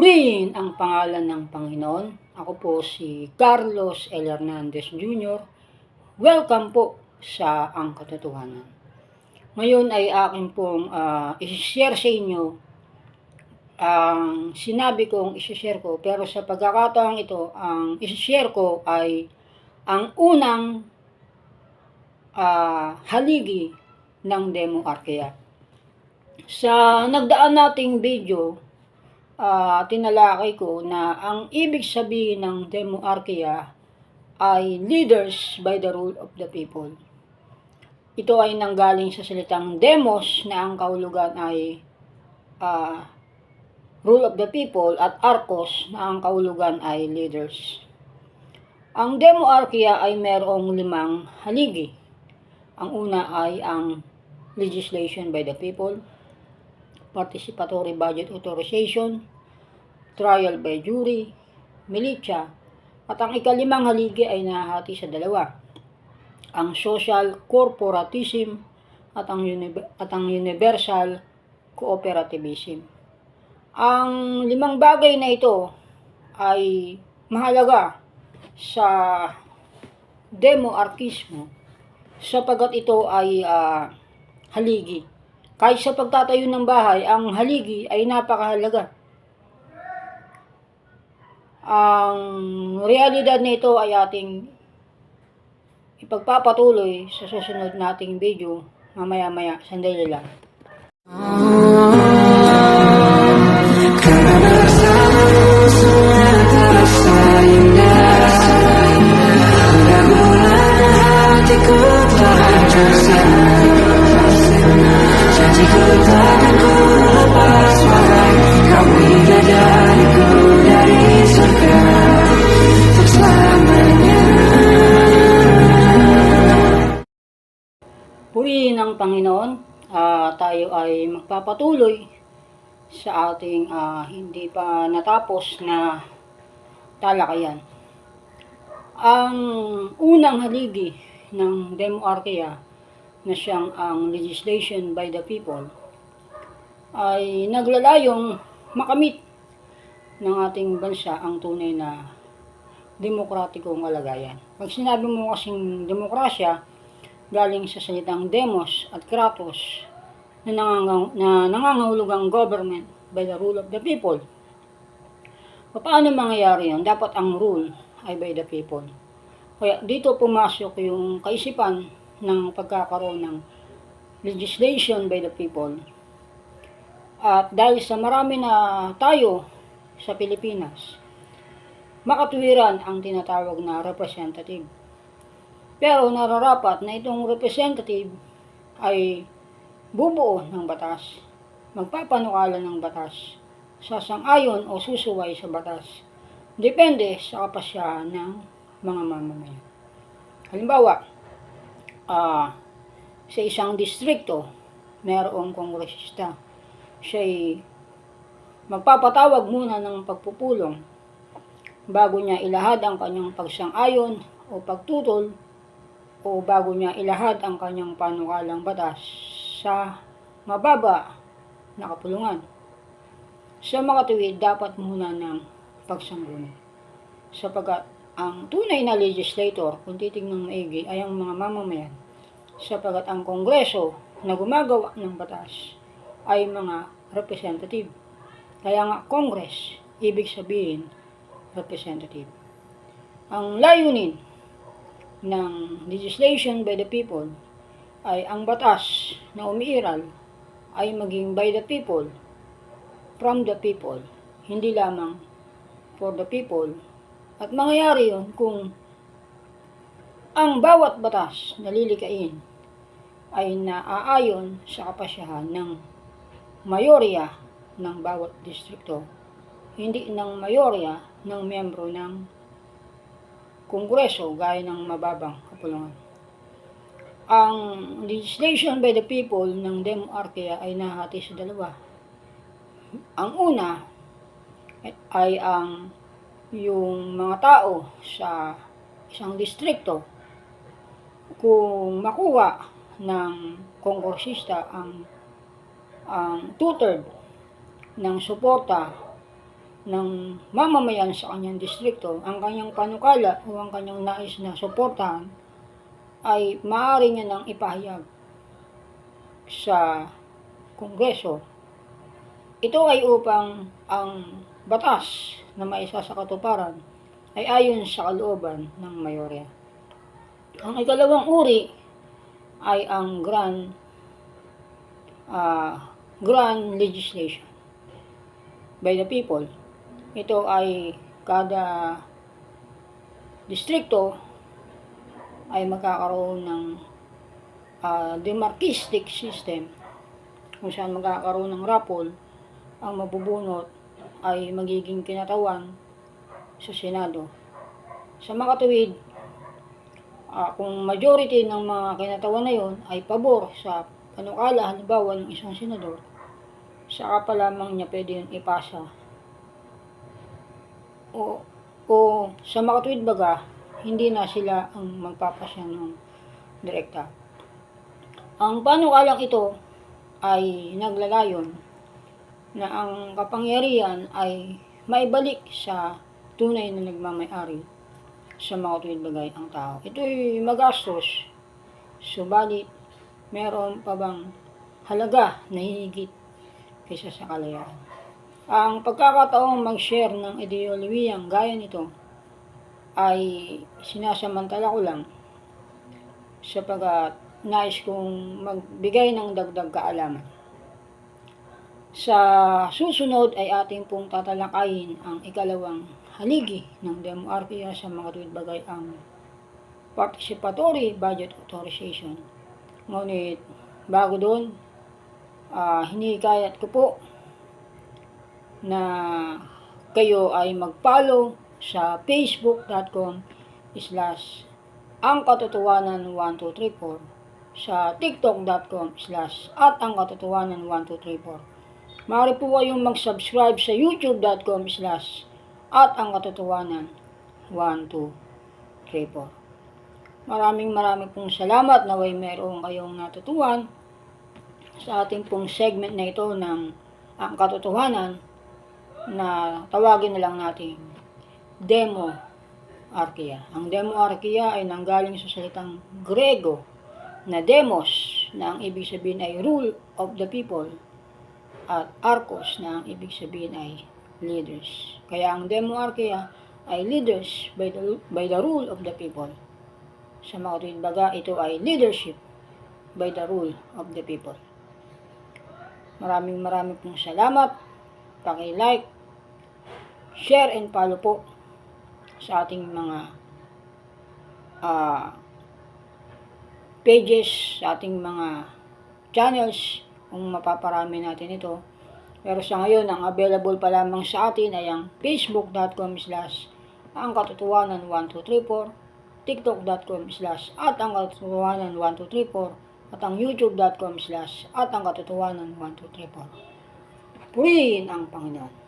Purihin ang pangalan ng Panginoon. Ako po si Carlos L. Hernandez Jr. Welcome po sa Ang Katotohanan. Ngayon ay akin pong isi-share sa inyo ang sinabi kong isi-share ko. Pero sa pagkakataong ito, ang isi-share ko ay ang unang haligi ng Demoarkea. Sa nagdaan nating video, tinalakay ko na ang ibig sabihin ng Demoarkea ay leaders by the rule of the people. Ito ay nanggaling sa salitang demos na ang kahulugan ay rule of the people at arkos na ang kahulugan ay leaders. Ang Demoarkea ay mayroong 5 haligi. Ang una ay ang legislation by the people, participatory budget authorization, trial by jury, militia, at ang ika-5 haligi ay nahahati sa 2. Ang social corporatism at ang universal cooperativism. Ang 5 bagay na ito ay mahalaga sa demoarkismo sapagkat ito ay haligi. Kahit sa pagtatayo ng bahay, ang haligi ay napakahalaga. Ang realidad nito ay ating ipagpapatuloy sa susunod nating video mamaya-maya. Sandali lang. Purihin ng Panginoon, tayo ay magpapatuloy sa ating hindi pa natapos na talakayan. Ang unang haligi ng Demoarkea na siyang ang legislation by the people ay naglalayong makamit ng ating bansa ang tunay na demokratikong kalagayan. Pag sinabi mo kasing demokrasya, galing sa salitang demos at kratos na nangangahulugang government by the rule of the people. Paano mangyayari yan? Dapat ang rule ay by the people. Kaya dito pumasok yung kaisipan ng pagkakaroon ng legislation by the people. At dahil sa marami na tayo sa Pilipinas, makatwiran ang tinatawag na representative. Pero nararapat na itong representative ay bubuo ng batas, magpapanukala ng batas, sasang-ayon o susuway sa batas. Depende sa kapasyahan ng mga mamamayan. Halimbawa, sa isang distrikto, mayroong kongresista. Siya'y magpapatawag muna ng pagpupulong bago niya ilahad ang kanyang pagsang-ayon o pagtutol o bago niya ilahad ang kanyang panukalang batas sa mababa na kapulungan. Sa makatuwid, dapat muna ng pagsangguni. Sapagkat ang tunay na legislator, kung titignan maigi, ay ang mga mamamayan. Sapagkat ang kongreso na gumagawa ng batas ay mga representative. Kaya nga, Congress, ibig sabihin, representative. Ang layunin ng legislation by the people ay ang batas na umiiral ay maging by the people, from the people, hindi lamang for the people. At mangyayari yun kung ang bawat batas na lilikain ay naaayon sa kapasyahan ng mayorya ng bawat distrikto, hindi ng mayorya ng miyembro ng Kongreso gaya ng mababang kapulungan. Ang legislation by the people ng Demoarkea ay nahati sa 2. Ang una ay yung mga tao sa isang distrikto, kung makuha ng kongresista ang 2/3 ng suporta ng mamamayan sa kanyang distrikto, ang kanyang panukala o ang kanyang nais na suportahan, ay maaari niya nang ipahayag sa Kongreso. Ito ay upang ang batas na maisa sa katuparan ay ayon sa kalooban ng mayorya. Ang ikalawang uri ay ang grand legislation by the people. Ito ay kada distrikto ay magkakaroon ng demarchistic system kung saan magkakaroon ng rapol. Ang mabubunot ay magiging kinatawan sa Senado. Sa makatuwid, kung majority ng mga kinatawan na yon ay pabor sa panukala halimbawa ng isang senador, saka pa lamang niya pwede yun ipasa. O sa makatuwid baga, hindi na sila ang magpapasya ng direkta. Ang panukalang ito ay naglalayon na ang kapangyarihan ay maibalik sa tunay na nagmamay-ari sa makatuwid bagay ang tao. Ito'y magastos, subalit meron pa bang halaga na higit kaysa sa kalayaan. Ang pagkakataong mag-share ng ideolohiyang gaya nito ay sinasamantala ko lang sapagat nais kong magbigay ng dagdag kaalaman. Sa susunod ay ating pong tatalakayin ang ikalawang haligi ng demoarkiya sa makatuwid bagay, ang participatory budget authorization. Ngunit bago doon, hinikayat ko po na kayo ay mag-follow sa facebook.com/angkatotohanan1234, sa tiktok.com/@angkatotohanan1234. Maaari po kayong mag-subscribe sa youtube.com/@angkatotohanan1234. Maraming pong salamat, naway mayroon kayong natutuhan sa ating pong segment na ito ng ang katotohanan, na tawagin na lang natin demoarkiya. Ang demoarkiya ay nanggaling sa salitang Grego na demos, na ang ibig sabihin ay rule of the people, at arkos, na ang ibig sabihin ay leaders. Kaya ang demoarkiya ay leaders by the rule of the people. Sa makatuwid baga, ito ay leadership by the rule of the people. Maraming pong salamat. Paki-like, share and follow po sa ating mga pages, sa ating mga channels, kung mapaparami natin ito. Pero sa ngayon, ang available pa lamang sa atin ay ang facebook.com/angkatotohanan1234, tiktok.com/angkatotohanan1234, at ang youtube.com/angkatotohanan1234. Purihin ang Panginoon.